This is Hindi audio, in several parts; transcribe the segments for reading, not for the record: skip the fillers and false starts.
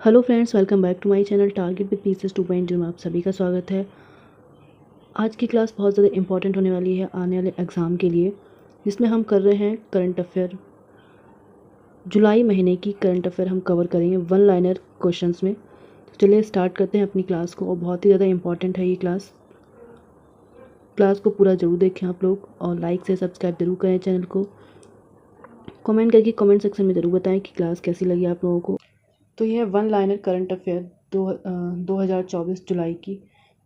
Hello friends, welcome back to my channel target with pieces 2.0 में आप सभी का स्वागत है। आज की क्लास बहुत ज़्यादा इंपॉर्टेंट होने वाली है आने वाले एग्ज़ाम के लिए, जिसमें हम कर रहे हैं करंट अफेयर। जुलाई महीने की करंट अफेयर हम कवर करेंगे वन लाइनर क्वेश्चंस में। तो चलिए स्टार्ट करते हैं अपनी क्लास को। और बहुत ही ज़्यादा इंपॉर्टेंट है ये क्लास को पूरा ज़रूर देखें आप लोग, और लाइक से सब्सक्राइब जरूर करें चैनल को। कमेंट करके कमेंट सेक्शन में ज़रूर बताएं कि क्लास कैसी लगी आप लोगों को। तो यह वन लाइनर करंट अफेयर 2024 जुलाई की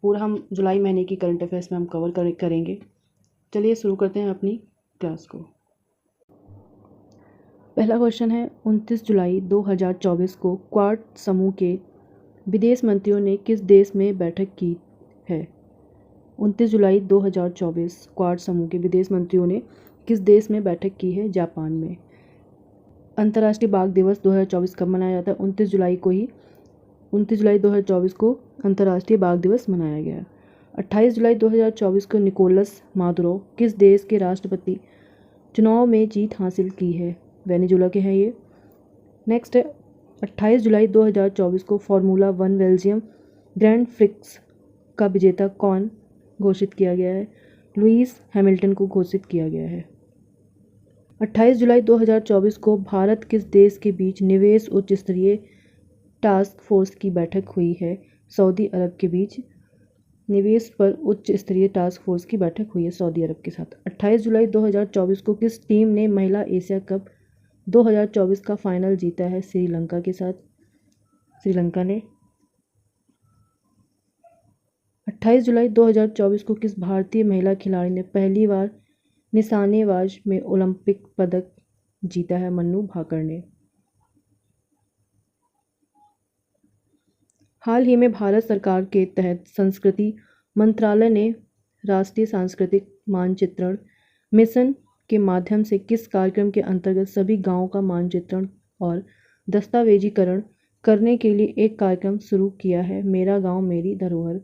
पूरा हम जुलाई महीने की करंट अफेयर्स में हम कवर करेंगे। चलिए शुरू करते हैं अपनी क्लास को। पहला क्वेश्चन है, 29 जुलाई 2024 को क्वाड समूह के विदेश मंत्रियों ने किस देश में बैठक की है? 29 जुलाई 2024 क्वाड समूह के विदेश मंत्रियों ने किस देश में बैठक की है? जापान में। अंतर्राष्ट्रीय बाघ दिवस 2024 कब मनाया जाता है? 29 जुलाई 2024 को अंतर्राष्ट्रीय बाघ दिवस मनाया गया। 28 जुलाई 2024 को निकोलस मादुरो किस देश के राष्ट्रपति चुनाव में जीत हासिल की है? वेनेजुला के हैं ये। नेक्स्ट है, 28 जुलाई 2024 को फार्मूला 1 बेल्जियम ग्रैंड प्रिक्स का विजेता कौन घोषित किया गया है? लुईस हैमिल्टन को घोषित किया गया है। 28 जुलाई 2024 को भारत किस देश के बीच निवेश उच्च स्तरीय टास्क फोर्स की बैठक हुई है? सऊदी अरब के बीच निवेश पर उच्च स्तरीय टास्क फोर्स की बैठक हुई है सऊदी अरब के साथ। 28 जुलाई 2024 को किस टीम ने महिला एशिया कप 2024 का फाइनल जीता है? श्रीलंका के साथ, श्रीलंका ने। 28 जुलाई 2024 को किस भारतीय महिला खिलाड़ी ने पहली बार निशानेबाज में ओलंपिक पदक जीता है? मन्नू भाकर ने। हाल ही में भारत सरकार के तहत संस्कृति मंत्रालय ने राष्ट्रीय सांस्कृतिक मानचित्रण मिशन के माध्यम से किस कार्यक्रम के अंतर्गत सभी गांवों का मानचित्रण और दस्तावेजीकरण करने के लिए एक कार्यक्रम शुरू किया है? मेरा गांव मेरी धरोहर।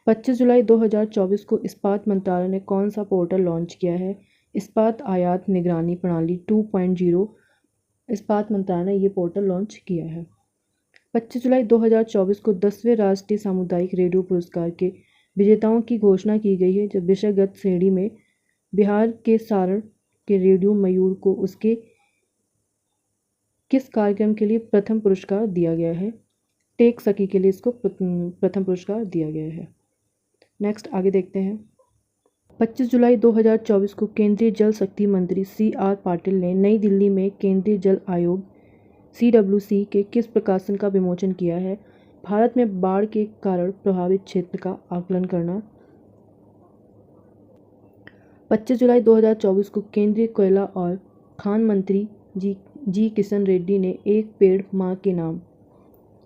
25 जुलाई 2024 को इस्पात मंत्रालय ने कौन सा पोर्टल लॉन्च किया है? इस्पात आयात निगरानी प्रणाली 2.0 इस्पात मंत्रालय ने ये पोर्टल लॉन्च किया है। 25 जुलाई 2024 को 10वें राष्ट्रीय सामुदायिक रेडियो पुरस्कार के विजेताओं की घोषणा की गई है, जब विषयगत श्रेणी में बिहार के सारण के रेडियो मयूर को उसके किस कार्यक्रम के लिए प्रथम पुरस्कार दिया गया है? टेक सखी के लिए इसको प्रथम पुरस्कार दिया गया है। नेक्स्ट आगे देखते हैं। 25 जुलाई 2024 को केंद्रीय जल शक्ति मंत्री CR पाटिल ने नई दिल्ली में केंद्रीय जल आयोग CWC के किस प्रकाशन का विमोचन किया है? भारत में बाढ़ के कारण प्रभावित क्षेत्र का आकलन करना। 25 जुलाई 2024 को केंद्रीय कोयला और खान मंत्री जी किशन रेड्डी ने एक पेड़ मां के नाम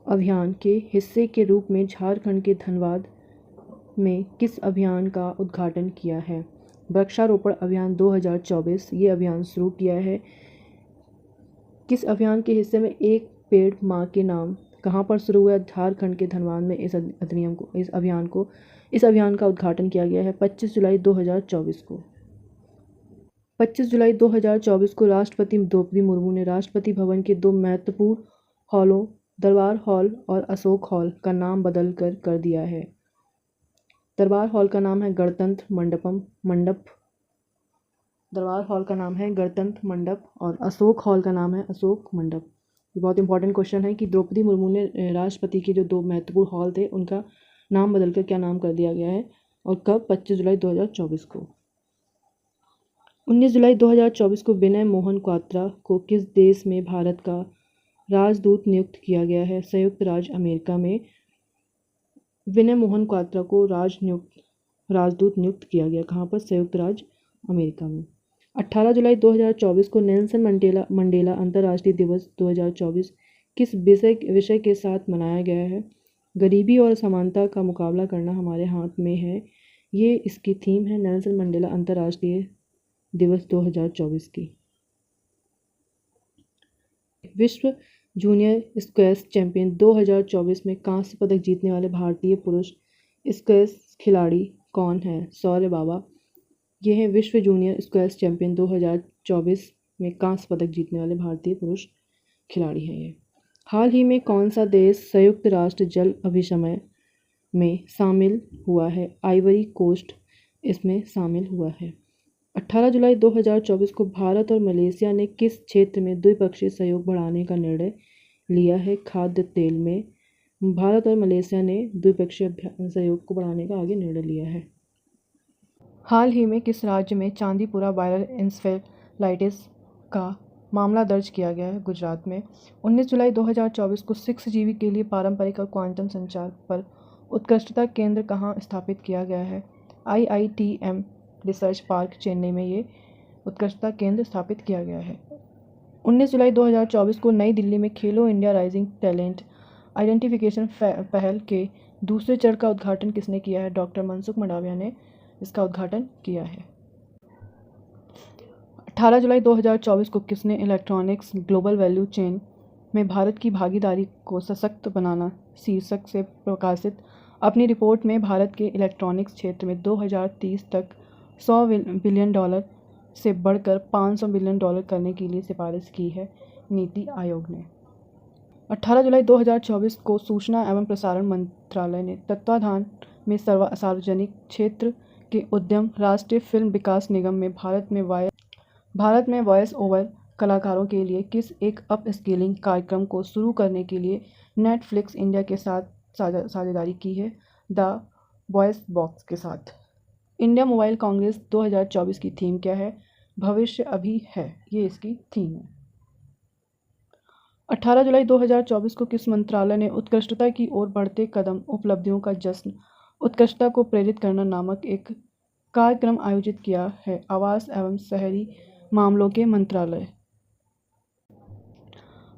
अभियान के हिस्से के रूप में झारखंड के धनबाद में किस अभियान का उद्घाटन किया है? वृक्षारोपण अभियान 2024। ये अभियान शुरू किया है। किस अभियान के हिस्से में एक पेड़ मां के नाम कहाँ पर शुरू हुआ? झारखंड के धनबाद में इस अभियान का उद्घाटन किया गया है 25 जुलाई 2024 को। 25 जुलाई 2024 को राष्ट्रपति द्रौपदी मुर्मू ने राष्ट्रपति भवन के दो महत्वपूर्ण हॉलों दरबार हॉल और अशोक हॉल का नाम बदल कर दिया है। दरबार हॉल का नाम है गणतंत्र मंडप। दरबार हॉल का नाम है गणतंत्र मंडप और अशोक हॉल का नाम है अशोक मंडप। ये बहुत इंपॉर्टेंट क्वेश्चन है कि द्रौपदी मुर्मू ने राष्ट्रपति के जो दो महत्वपूर्ण हॉल थे उनका नाम बदलकर क्या नाम कर दिया गया है और कब? 25 जुलाई 2024 को। 19 जुलाई 2024 को विनय मोहन क्वात्रा को किस देश में भारत का राजदूत नियुक्त किया गया है? संयुक्त राज्य अमेरिका में विनय मोहन क्वात्रा को राजदूत नियुक्त किया गया। कहाँ पर? संयुक्त राज्य अमेरिका में। 18 जुलाई 2024 को नेल्सन मंडेला अंतर्राष्ट्रीय दिवस 2024 किस विषय के साथ मनाया गया है? गरीबी और समानता का मुकाबला करना हमारे हाथ में है। ये इसकी थीम है नेल्सन मंडेला अंतर्राष्ट्रीय दिवस 2024 की। विश्व जूनियर स्क्वैश चैंपियन 2024 में कांस्य पदक जीतने वाले भारतीय पुरुष स्क्वैश खिलाड़ी कौन है? सौर्य बाबा। ये हैं विश्व जूनियर स्क्वैश चैंपियन 2024 में कांस्य पदक जीतने वाले भारतीय पुरुष खिलाड़ी हैं ये। हाल ही में कौन सा देश संयुक्त राष्ट्र जल अभिसमय में शामिल हुआ है? आइवरी कोस्ट इसमें शामिल हुआ है। 18 जुलाई 2024 को भारत और मलेशिया ने किस क्षेत्र में द्विपक्षीय सहयोग बढ़ाने का निर्णय लिया है? खाद्य तेल में भारत और मलेशिया ने द्विपक्षीय सहयोग को बढ़ाने का आगे निर्णय लिया है। हाल ही में किस राज्य में चांदीपुरा वायरल इंसेफेलाइटिस का मामला दर्ज किया गया है? गुजरात में। 19 जुलाई 2024 को 6G के लिए पारंपरिक और क्वांटम संचार पर उत्कृष्टता केंद्र कहाँ स्थापित किया गया है? IITM रिसर्च पार्क चेन्नई में ये उत्कृष्टता केंद्र स्थापित किया गया है। 19 जुलाई 2024 को नई दिल्ली में खेलो इंडिया राइजिंग टैलेंट आइडेंटिफिकेशन पहल के दूसरे चरण का उद्घाटन किसने किया है? डॉक्टर मनसुख मंडाविया ने इसका उद्घाटन किया है। 18 जुलाई 2024 को किसने इलेक्ट्रॉनिक्स ग्लोबल वैल्यू चेन में भारत की भागीदारी को सशक्त बनाना शीर्षक से प्रकाशित अपनी रिपोर्ट में भारत के इलेक्ट्रॉनिक्स क्षेत्र में 2030 तक $100 बिलियन से बढ़कर $500 बिलियन करने के लिए सिफारिश की है? नीति आयोग ने। 18 जुलाई 2024 को सूचना एवं प्रसारण मंत्रालय ने तत्वाधान में सार्वजनिक क्षेत्र के उद्यम राष्ट्रीय फिल्म विकास निगम में भारत में वॉइस ओवर कलाकारों के लिए किस एक अपस्किलिंग कार्यक्रम को शुरू करने के लिए नेटफ्लिक्स इंडिया के साथ साझेदारी की है? द वॉइस बॉक्स के साथ। इंडिया मोबाइल कांग्रेस 2024 की थीम क्या है? भविष्य अभी है, ये इसकी थीम है। 18 जुलाई 2024 को किस मंत्रालय ने उत्कृष्टता की ओर बढ़ते कदम उपलब्धियों का जश्न उत्कृष्टता को प्रेरित करना नामक एक कार्यक्रम आयोजित किया है? आवास एवं शहरी मामलों के मंत्रालय।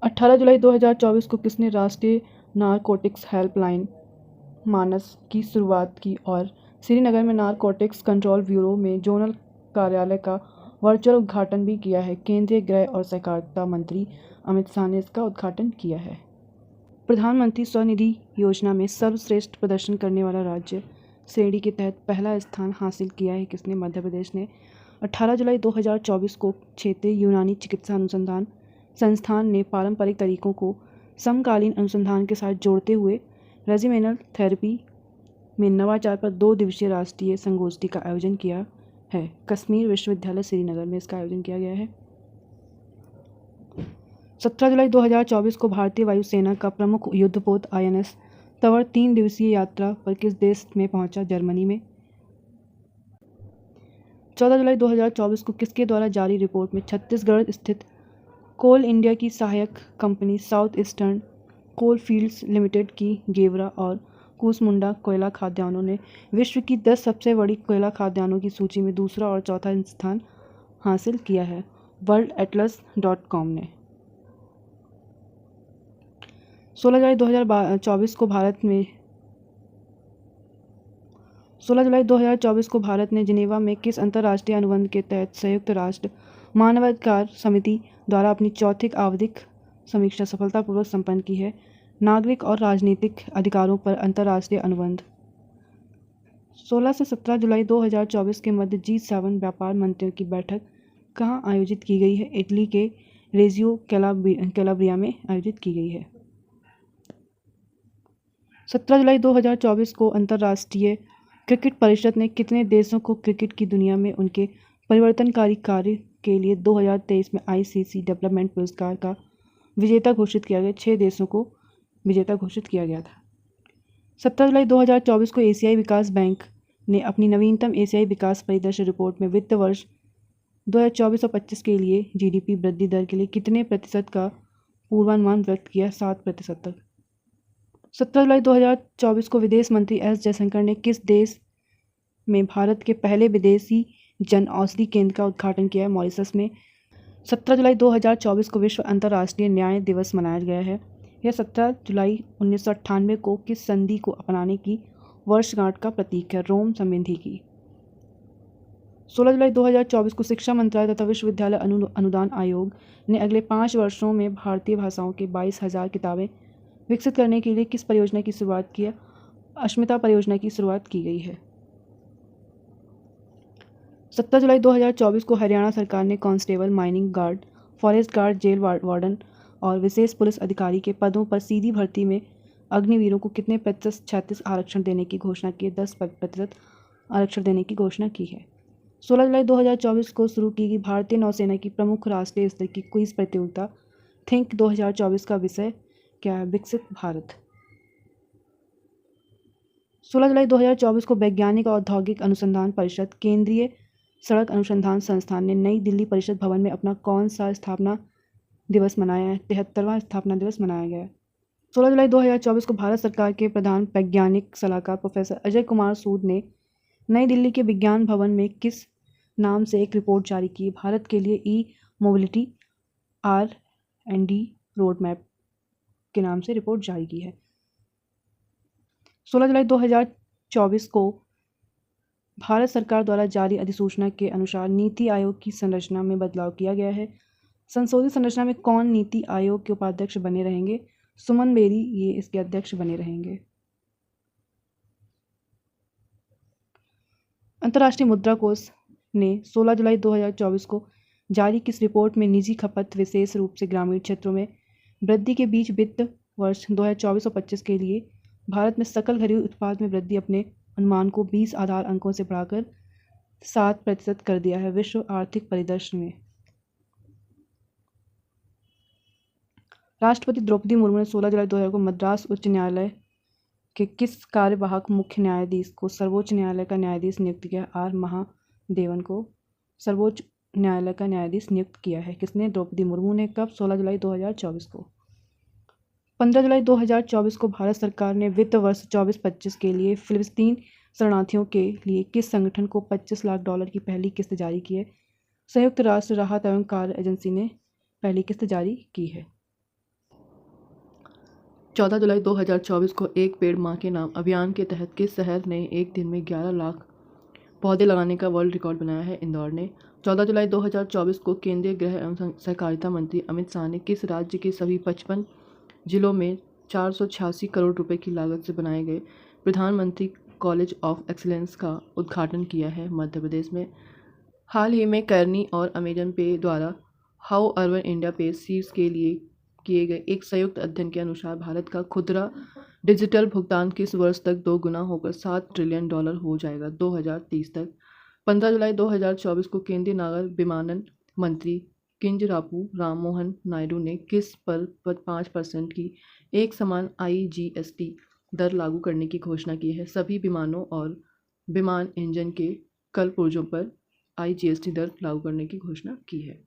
18 जुलाई 2024 को किसने राष्ट्रीय नारकोटिक्स हेल्पलाइन मानस की शुरुआत की और श्रीनगर में नारकोटिक्स कंट्रोल ब्यूरो में जोनल कार्यालय का वर्चुअल उद्घाटन भी किया है? केंद्रीय गृह और सहकारिता मंत्री अमित शाह ने इसका उद्घाटन किया है। प्रधानमंत्री स्वनिधि योजना में सर्वश्रेष्ठ प्रदर्शन करने वाला राज्य श्रेणी के तहत पहला स्थान हासिल किया है किसने? मध्य प्रदेश ने। 18 जुलाई 2024 को क्षेत्रीय यूनानी चिकित्सा अनुसंधान संस्थान ने पारंपरिक तरीकों को समकालीन अनुसंधान के साथ जोड़ते हुए रेजिमेनल थेरेपी में नवाचार पर 2 दिवसीय राष्ट्रीय संगोष्ठी का आयोजन किया है? कश्मीर विश्वविद्यालय श्रीनगर में इसका आयोजन किया गया है। 17 जुलाई 2024 को भारतीय वायुसेना का प्रमुख युद्धपोत INS तंवर 3 दिवसीय यात्रा पर किस देश में पहुंचा? जर्मनी में। 14 जुलाई 2024 को किसके द्वारा जारी रिपोर्ट में छत्तीसगढ़ स्थित कोल इंडिया की सहायक कंपनी साउथ ईस्टर्न कोल फील्ड्स लिमिटेड की गेवरा और कूसमुंडा कोयला खाद्यान्नों ने विश्व की 10 सबसे बड़ी कोयला खाद्यान्नों की सूची में दूसरा और चौथा स्थान हासिल किया है? worldatlas.com ने। 16 जुलाई 2024 को भारत ने जिनेवा में किस अंतर्राष्ट्रीय अनुबंध के तहत संयुक्त राष्ट्र मानवाधिकार समिति द्वारा अपनी चौथी आवधिक समीक्षा सफलतापूर्वक संपन्न की है? नागरिक और राजनीतिक अधिकारों पर अंतर्राष्ट्रीय अनुबंध। 16 से 17 जुलाई 2024 के मध्य G7 व्यापार मंत्रियों की बैठक कहाँ आयोजित की गई है? इटली के रेजियो कैलाब्रिया में आयोजित की गई है। 17 जुलाई 2024 को अंतर्राष्ट्रीय क्रिकेट परिषद ने कितने देशों को क्रिकेट की दुनिया में उनके परिवर्तनकारी कार्य के लिए 2023 में ICC डेवलपमेंट पुरस्कार का विजेता घोषित किया गया? 6 देशों को विजेता घोषित किया गया था। 17 जुलाई 2024 को एशियाई विकास बैंक ने अपनी नवीनतम एशियाई विकास परिदृश्य रिपोर्ट में वित्त वर्ष 2024 और 25 के लिए GDP वृद्धि दर के लिए कितने प्रतिशत का पूर्वानुमान व्यक्त किया? 7% तक। 17 जुलाई 2024 को विदेश मंत्री S जयशंकर ने किस देश में भारत के पहले विदेशी जन औषधि केंद्र का उद्घाटन किया है? मॉरिशस में। 17 जुलाई 2024 को विश्व अंतर्राष्ट्रीय न्याय दिवस मनाया गया है। यह 17 जुलाई 1998 को किस संधि को अपनाने की वर्षगांठ का प्रतीक है? रोम संधि की। 16 जुलाई 2024 को शिक्षा मंत्रालय तथा विश्वविद्यालय अनुदान आयोग ने अगले 5 वर्षों में भारतीय भाषाओं के 22,000 किताबें विकसित करने के लिए किस परियोजना की शुरुआत की है? अस्मिता परियोजना की शुरुआत की गई है। 17 जुलाई 2024 को हरियाणा सरकार ने constable, mining guard, forest guard, jail warden और विशेष पुलिस अधिकारी के पदों पर सीधी भर्ती में अग्निवीरों को कितने प्रतिशत 36 आरक्षण देने की घोषणा की है? 10% आरक्षण देने की घोषणा की है। 16 जुलाई 2024 को शुरू की गई भारतीय नौसेना की प्रमुख राष्ट्रीय स्तर की क्विज प्रतियोगिता थिंक 2024 का विषय क्या है? विकसित भारत। 16 जुलाई 2024 को वैज्ञानिक और औद्योगिक अनुसंधान परिषद, केंद्रीय सड़क अनुसंधान संस्थान ने नई दिल्ली परिषद भवन में अपना कौन सा स्थापना दिवस मनाया है? 73वां स्थापना दिवस मनाया गया है। 16 जुलाई 2024 को भारत सरकार के प्रधान वैज्ञानिक सलाहकार प्रोफेसर अजय कुमार सूद ने नई दिल्ली के विज्ञान भवन में किस नाम से एक रिपोर्ट जारी की? भारत के लिए ई मोबिलिटी R&D रोड मैप के नाम से रिपोर्ट जारी की है। 16 जुलाई 2024 को भारत सरकार द्वारा जारी अधिसूचना के अनुसार नीति आयोग की संरचना में बदलाव किया गया है। संशोधित संरचना में कौन नीति आयोग के उपाध्यक्ष बने रहेंगे? सुमन बेरी ये इसके अध्यक्ष बने रहेंगे। अंतर्राष्ट्रीय मुद्रा कोष ने 16 जुलाई 2024 को जारी किस रिपोर्ट में निजी खपत विशेष रूप से ग्रामीण क्षेत्रों में वृद्धि के बीच वित्त वर्ष 2024-25 के लिए भारत में सकल घरेलू उत्पाद में वृद्धि अपने अनुमान को 20 आधार अंकों से बढ़ाकर 7% कर दिया है? विश्व आर्थिक परिदृश्य में राष्ट्रपति द्रौपदी मुर्मू ने 16 जुलाई 2000 को मद्रास उच्च न्यायालय के किस कार्यवाहक मुख्य न्यायाधीश को सर्वोच्च न्यायालय का न्यायाधीश नियुक्त किया? R महादेवन को सर्वोच्च न्यायालय का न्यायाधीश नियुक्त किया है। किसने? द्रौपदी मुर्मू ने। कब? 16 जुलाई 2024 को। 15 जुलाई 2024 को भारत सरकार ने वित्त वर्ष 24-25 के लिए फिलिस्तीन शरणार्थियों के लिए किस संगठन को $25 लाख की पहली किस्त जारी की है? संयुक्त राष्ट्र राहत एवं कार्य एजेंसी ने पहली किस्त जारी की है। 14 जुलाई 2024 को एक पेड़ मां के नाम अभियान के तहत किस शहर ने एक दिन में 11 लाख पौधे लगाने का वर्ल्ड रिकॉर्ड बनाया है? इंदौर ने। 14 जुलाई 2024 को केंद्रीय गृह एवं सहकारिता मंत्री अमित शाह ने किस राज्य के सभी 55 जिलों में 486 करोड़ रुपए की लागत से बनाए गए प्रधानमंत्री कॉलेज ऑफ एक्सीलेंस का उद्घाटन किया है? मध्य प्रदेश में। हाल ही में करनी और अमेजन पे द्वारा हाउ अर्बन इंडिया पे सीव्स के लिए किए गए एक संयुक्त अध्ययन के अनुसार भारत का खुदरा डिजिटल भुगतान किस वर्ष तक 2 गुना होकर $7 ट्रिलियन हो जाएगा? 2030 तक। 15 जुलाई 2024 को केंद्रीय नागर विमानन मंत्री किंजरापू राममोहन नायडू ने किस पर 5% की एक समान IGST दर लागू करने की घोषणा की है? सभी विमानों और विमान इंजन के कल पुर्जों पर IGST दर लागू करने की घोषणा की है।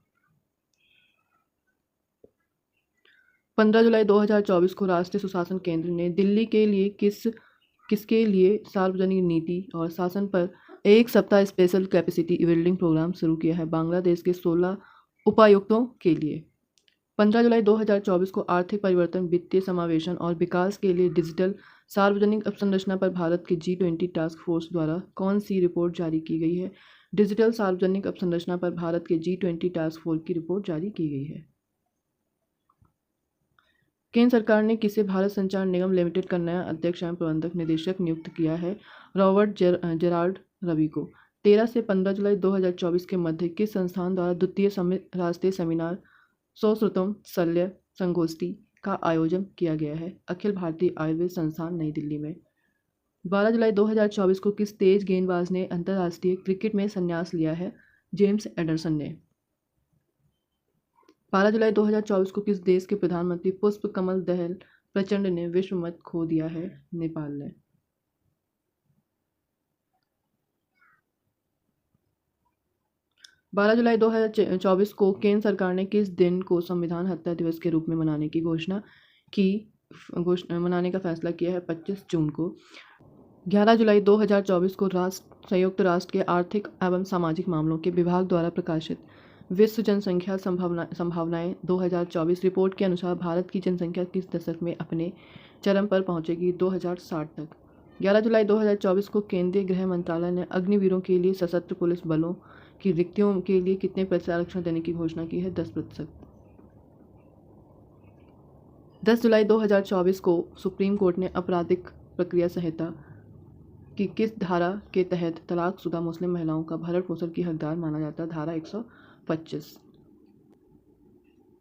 15 जुलाई 2024 को राष्ट्रीय सुशासन केंद्र ने दिल्ली के लिए किसके लिए सार्वजनिक नीति और शासन पर एक सप्ताह स्पेशल कैपेसिटी बिल्डिंग प्रोग्राम शुरू किया है? बांग्लादेश के 16 उपायुक्तों के लिए। 15 जुलाई 2024 को आर्थिक परिवर्तन, वित्तीय समावेशन और विकास के लिए डिजिटल सार्वजनिक अवसंरचना पर भारत के G20 टास्क फोर्स द्वारा कौन सी रिपोर्ट जारी की गई है? डिजिटल सार्वजनिक अवसंरचना पर भारत के G20 टास्क फोर्स की रिपोर्ट जारी की गई है। केंद्र सरकार ने किसे भारत संचार निगम लिमिटेड का नया अध्यक्ष एवं प्रबंधक निदेशक नियुक्त किया है? रॉबर्ट जेराल्ड रवि को। 13 से 15 जुलाई 2024 के मध्य किस संस्थान द्वारा द्वितीय राष्ट्रीय सेमिनार सौश्रुतम शल्य संगोष्ठी का आयोजन किया गया है? अखिल भारतीय आयुर्वेद संस्थान नई दिल्ली में। 12 जुलाई 2024 को किस तेज गेंदबाज ने अंतर्राष्ट्रीय क्रिकेट में संन्यास लिया है? जेम्स एंडरसन ने। 12 जुलाई 2024 को किस देश के प्रधानमंत्री पुष्प कमल दहल प्रचंड ने विश्व मत खो दिया है? नेपाल ने। 12 जुलाई 2024 को केंद्र सरकार ने किस दिन को संविधान हत्या दिवस के रूप में मनाने का फैसला किया है? 25 जून को। 11 जुलाई 2024 को संयुक्त राष्ट्र के आर्थिक एवं सामाजिक मामलों के विभाग द्वारा प्रकाशित विश्व जनसंख्या संभावनाएं 2024 रिपोर्ट के अनुसार भारत की जनसंख्या किस दशक में अपने चरम पर पहुंचेगी? 2060 तक। 11 जुलाई 2024 को केंद्रीय गृह मंत्रालय ने अग्निवीरों के लिए सशस्त्र पुलिस बलों की रिक्तियों के लिए कितने प्रतिशत आरक्षण देने की घोषणा की है? 10%। 10 जुलाई 2024 को सुप्रीम कोर्ट ने आपराधिक प्रक्रिया संहिता की किस धारा के तहत तलाकशुदा मुस्लिम महिलाओं का भरण पोषण की हकदार माना जाता है? धारा 125।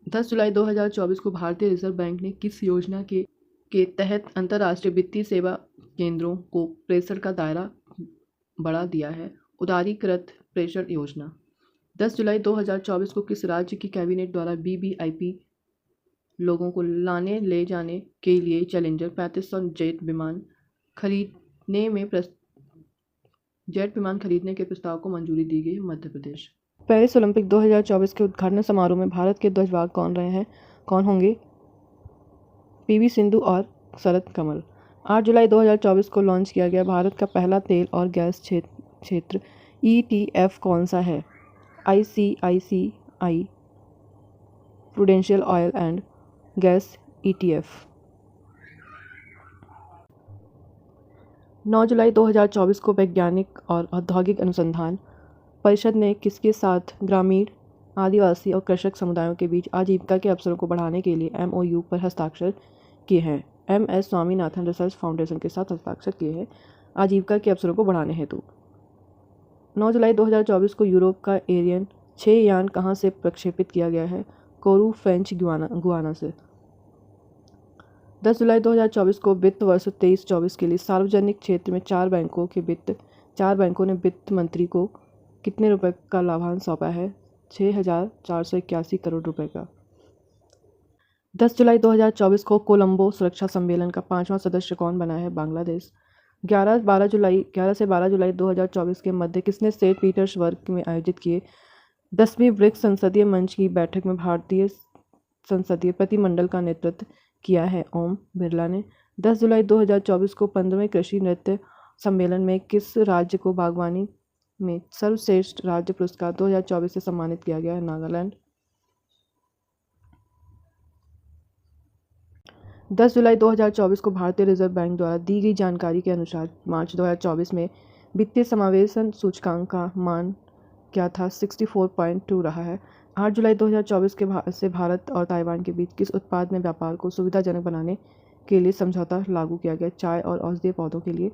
10 जुलाई 2024 को भारतीय रिजर्व बैंक ने किस योजना के तहत अंतर्राष्ट्रीय वित्तीय सेवा केंद्रों को प्रेषण का दायरा बढ़ा दिया है? उदारीकृत प्रेषण योजना। 10 जुलाई 2024 को किस राज्य की कैबिनेट द्वारा वीवीआईपी लोगों को लाने ले जाने के लिए चैलेंजर 3500 जेट विमान खरीदने के प्रस्ताव को मंजूरी दी गई? मध्य प्रदेश। पेरिस ओलंपिक 2024 के उद्घाटन समारोह में भारत के ध्वजवाहक कौन होंगे? पीवी सिंधु और शरद कमल। 8 जुलाई 2024 को लॉन्च किया गया भारत का पहला तेल और गैस क्षेत्र ETF कौन सा है? ICICI prudential oil and gas ETF। 9 जुलाई 2024 को वैज्ञानिक और औद्योगिक अनुसंधान परिषद ने किसके साथ ग्रामीण, आदिवासी और कृषक समुदायों के बीच आजीविका के अवसरों को बढ़ाने के लिए MOU पर हस्ताक्षर किए हैं? MS स्वामीनाथन रिसर्च फाउंडेशन के साथ हस्ताक्षर किए हैं आजीविका के अवसरों को बढ़ाने हेतु। 9 जुलाई 2024 को यूरोप का एरियन 6 यान कहाँ से प्रक्षेपित किया गया है? कोरू, फ्रेंच गुआना से। 10 जुलाई 2024 को वित्त वर्ष 23-24 के लिए सार्वजनिक क्षेत्र में चार बैंकों ने वित्त मंत्री को कितने रुपए का लाभांश सौंपा है? 6,481 करोड़ रुपए का। 10 जुलाई 2024 को कोलंबो सुरक्षा सम्मेलन का 5वां सदस्य कौन बना है? बांग्लादेश। 11 से 12 जुलाई 2024 के मध्य किसने सेंट पीटर्सबर्ग में आयोजित किए 10वीं ब्रिक्स संसदीय मंच की बैठक में भारतीय संसदीय प्रतिनिधिमंडल का नेतृत्व किया है? ओम बिरला ने। 10 जुलाई 2024 को 15वें कृषि नृत्य सम्मेलन में किस राज्य को बागवानी में सर्वश्रेष्ठ राज्य पुरस्कार 2024 से सम्मानित किया गया है? नागालैंड। 10 जुलाई 2024 को भारतीय रिजर्व बैंक द्वारा दी गई जानकारी के अनुसार मार्च 2024 में वित्तीय समावेशन सूचकांक का मान क्या था? 64.2 रहा है। 8 जुलाई 2024 से भारत और ताइवान के बीच किस उत्पाद में व्यापार को सुविधाजनक बनाने के लिए समझौता लागू किया गया? चाय और औषधीय पौधों के लिए।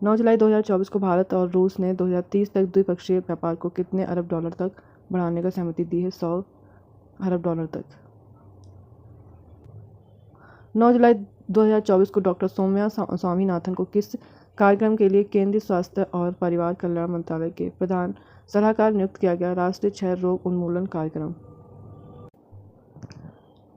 9 जुलाई 2024 को भारत और रूस ने 2030 तक द्विपक्षीय व्यापार को कितने अरब डॉलर तक बढ़ाने का सहमति दी है? 100 अरब डॉलर तक। 9 जुलाई 2024 को डॉक्टर सौम्या स्वामीनाथन को किस कार्यक्रम के लिए केंद्रीय स्वास्थ्य और परिवार कल्याण मंत्रालय के प्रधान सलाहकार नियुक्त किया गया? राष्ट्रीय क्षय रोग उन्मूलन कार्यक्रम।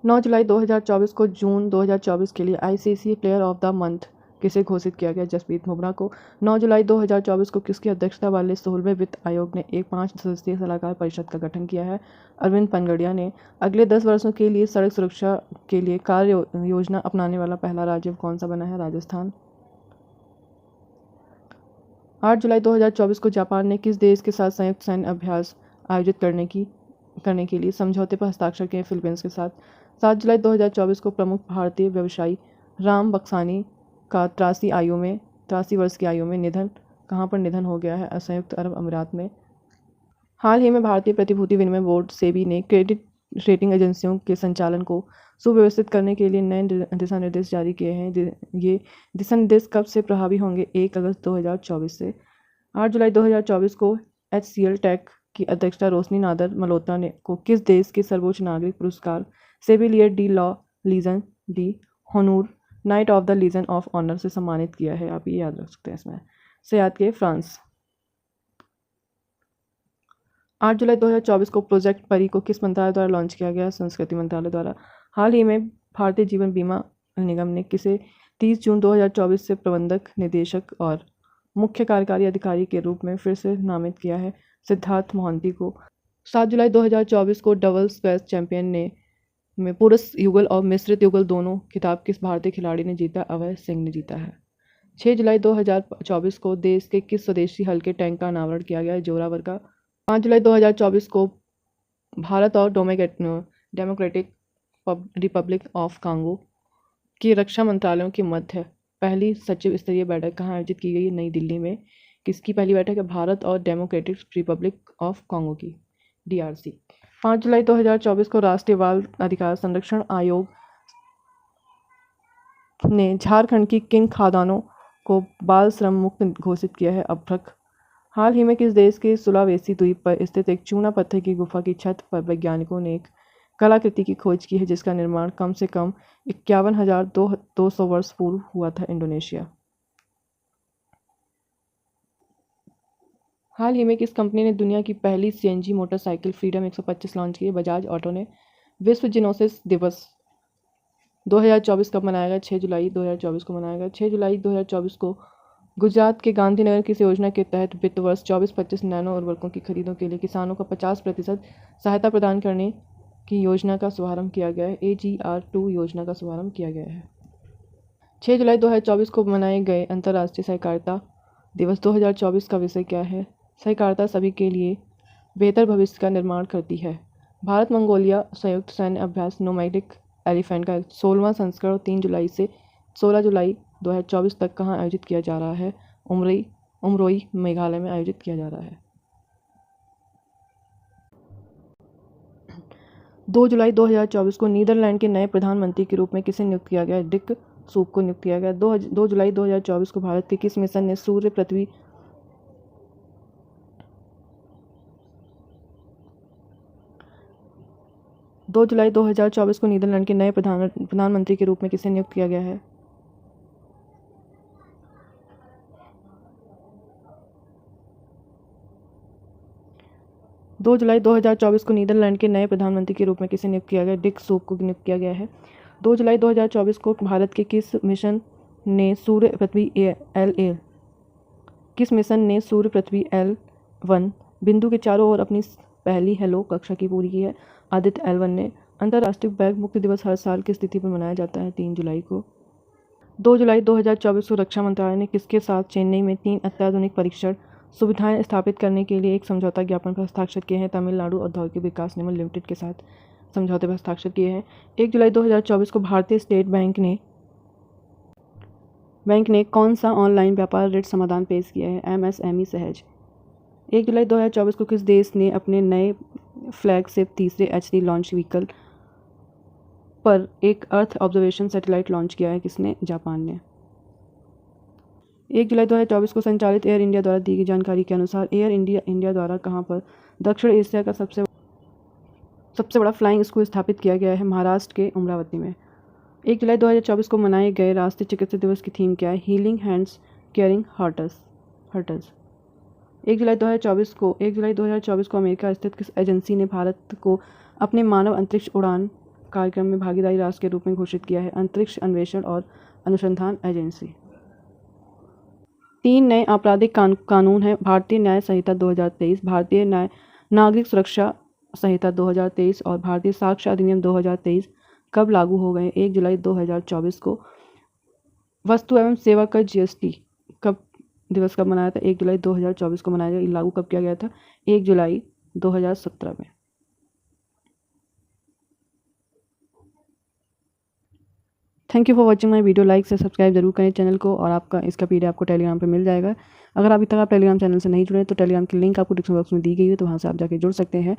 9 जुलाई 2024 को जून 2024 के लिए ICC player of the month किसे घोषित किया गया? जसप्रीत बुमराह को। 9 जुलाई 2024 को किसकी अध्यक्षता वाले 16वें वित्त आयोग ने एक 5 सदस्यीय सलाहकार परिषद का गठन किया है? अरविंद पनगड़िया ने। अगले 10 वर्षों के लिए सड़क सुरक्षा के लिए कार्य योजना अपनाने वाला पहला राज्य कौन सा बना है? राजस्थान। 8 जुलाई 2024 को जापान ने किस देश के साथ संयुक्त सैन्य अभ्यास आयोजित करने के लिए समझौते पर हस्ताक्षर किए? फिलीपींस के साथ। 7 जुलाई 2024 को प्रमुख भारतीय व्यवसायी राम बक्सानी का 83 वर्ष की आयु में निधन कहाँ पर निधन हो गया है? संयुक्त अरब अमीरात में। हाल ही में भारतीय प्रतिभूति विनिमय बोर्ड सेबी ने क्रेडिट रेटिंग एजेंसियों के संचालन को सुव्यवस्थित करने के लिए नए दिशा निर्देश जारी किए हैं। ये दिशा निर्देश कब से प्रभावी होंगे? 1 अगस्त 2024 से। 8 जुलाई 2024 को HCL टेक की अध्यक्षता रोशनी नादर मल्होत्रा ने को किस देश के सर्वोच्च नागरिक पुरस्कार सेविलियर डी लॉ लीजन डी होनूर knight of the Legion of Honour से सम्मानित किया है? आप ये याद रख सकते हैं इसमें से याद किए फ्रांस। 8 जुलाई 2024 को प्रोजेक्ट परी को किस मंत्रालय द्वारा लॉन्च किया गया? संस्कृति मंत्रालय द्वारा। हाल ही में भारतीय जीवन बीमा निगम ने किसे 30 जून 2024 से प्रबंधक निदेशक और मुख्य कार्यकारी अधिकारी के रूप में फिर से नामित किया है? सिद्धार्थ मोहंती को। 7 जुलाई 2024 को डबल्स स्क्वैश चैंपियन में पुरुष युगल और मिश्रित युगल दोनों खिताब किस भारतीय खिलाड़ी ने जीता? अभय सिंह ने जीता है। 6 जुलाई 2024 को देश के किस स्वदेशी हल्के टैंक का अनावरण किया गया? जोरावर का। 5 जुलाई 2024 को भारत और डेमोक्रेटिक रिपब्लिक ऑफ कांगो की रक्षा मंत्रालयों के मध्य पहली सचिव स्तरीय बैठक कहाँ आयोजित की गई? नई दिल्ली में। किसकी पहली बैठक है? भारत और डेमोक्रेटिक रिपब्लिक ऑफ कांगो की, DRC। 5 जुलाई 2024 को राष्ट्रीय बाल अधिकार संरक्षण आयोग ने झारखंड की किन खादानों को बाल श्रम मुक्त घोषित किया है? अभ्रक। हाल ही में किस देश के सुलावेसी द्वीप पर स्थित एक चूना पत्थर की गुफा की छत पर वैज्ञानिकों ने एक कलाकृति की खोज की है जिसका निर्माण कम से कम 51,200 वर्ष पूर्व हुआ था इंडोनेशिया। हाल ही में किस कंपनी ने दुनिया की पहली सीएनजी मोटरसाइकिल फ्रीडम 125 लॉन्च की है? बजाज ऑटो ने। विश्व जिनोसिस दिवस 2024 कब मनाया गया? 6 जुलाई 2024 को मनाया गया। 6 जुलाई 2024 को गुजरात के गांधीनगर किस योजना के तहत वित्त वर्ष 24-25 नैनो उर्वरकों की खरीदों के लिए किसानों को 50% सहायता प्रदान करने की योजना का शुभारंभ किया गया है? AGR2 योजना का शुभारंभ किया गया है। 6 जुलाई 2024 को मनाए गए अंतर्राष्ट्रीय सहकारिता दिवस 2024 का विषय क्या है? सहकारिता सभी के लिए बेहतर भविष्य का निर्माण करती है। भारत मंगोलिया संयुक्त सैन्य अभ्यास नोमैडिक एलिफेंट का 16वां संस्करण 3 जुलाई से 16 जुलाई 2024 तक कहाँ आयोजित किया जा रहा है? उमरोई मेघालय में आयोजित किया जा रहा है। 2 जुलाई 2024 को नीदरलैंड के नए प्रधानमंत्री के रूप में किसे नियुक्त किया गया? डिक सूप को नियुक्त किया गया। 2 जुलाई 2024 को भारत के किस मिशन ने सूर्य पृथ्वी 2 जुलाई 2024 को नीदरलैंड के नए प्रधानमंत्री के रूप में किसे नियुक्त किया गया है? दो जुलाई 2024 को नीदरलैंड के नए प्रधानमंत्री के रूप में किसे नियुक्त किया गया? डिक सूप को नियुक्त किया गया है। 2 जुलाई 2024 को भारत के किस मिशन ने सूर्य पृथ्वी L1 बिंदु के चारों ओर अपनी पहली हेलो कक्षा की पूरी की है? आदित्य L1 ने। अंतर्राष्ट्रीय बैग मुक्ति दिवस हर साल किस तिथि पर मनाया जाता है? 3 जुलाई को। 2 जुलाई 2024 को रक्षा मंत्रालय ने किसके साथ चेन्नई में 3 अत्याधुनिक परीक्षण सुविधाएं स्थापित करने के लिए एक समझौता ज्ञापन पर हस्ताक्षर किए हैं? तमिलनाडु औद्योगिक विकास निगम लिमिटेड के साथ समझौते पर हस्ताक्षर किए हैं। 1 जुलाई 2024 को भारतीय स्टेट बैंक ने कौन सा ऑनलाइन व्यापार ऋण समाधान पेश किया है? MSME सहज। 1 जुलाई 2024 को किस देश ने अपने नए फ्लैगशिप तीसरे HD लॉन्च व्हीकल पर एक अर्थ ऑब्जर्वेशन सैटेलाइट लॉन्च किया है? किसने? जापान ने। 1 जुलाई 2024 को संचालित एयर इंडिया द्वारा दी गई जानकारी के अनुसार एयर इंडिया द्वारा कहां पर दक्षिण एशिया का सबसे बड़ा फ्लाइंग स्कूल स्थापित किया गया है? महाराष्ट्र के अमरावती में। 1 जुलाई 2024 को मनाए गए राष्ट्रीय चिकित्सा दिवस की थीम क्या है? Healing hands caring hearts. 1 जुलाई 2024 को अमेरिका स्थित किस एजेंसी ने भारत को अपने मानव अंतरिक्ष उड़ान कार्यक्रम में भागीदारी राष्ट्र के रूप में घोषित किया है? अंतरिक्ष अन्वेषण और अनुसंधान एजेंसी। 3 नए आपराधिक कानून हैं। भारतीय न्याय संहिता 2023, भारतीय नागरिक सुरक्षा संहिता 2023 और भारतीय साक्ष्य अधिनियम 2023 कब लागू हो गए? 1 जुलाई 2024 को। वस्तु एवं सेवा कर GST दिवस कब मनाया था? 1 जुलाई 2024 को मनाया गया। लागू कब किया गया था? 1 जुलाई 2017 में। Thank you for watching my video. Like से सब्सक्राइब जरूर करें चैनल को और इसका PDF आपको टेलीग्राम पे मिल जाएगा। अगर अभी तक आप टेलीग्राम चैनल से नहीं जुड़े तो टेलीग्राम की लिंक आपको डिस्क्रिप्शन बॉक्स में दी गई है, तो वहाँ से आप जाके जुड़ सकते हैं।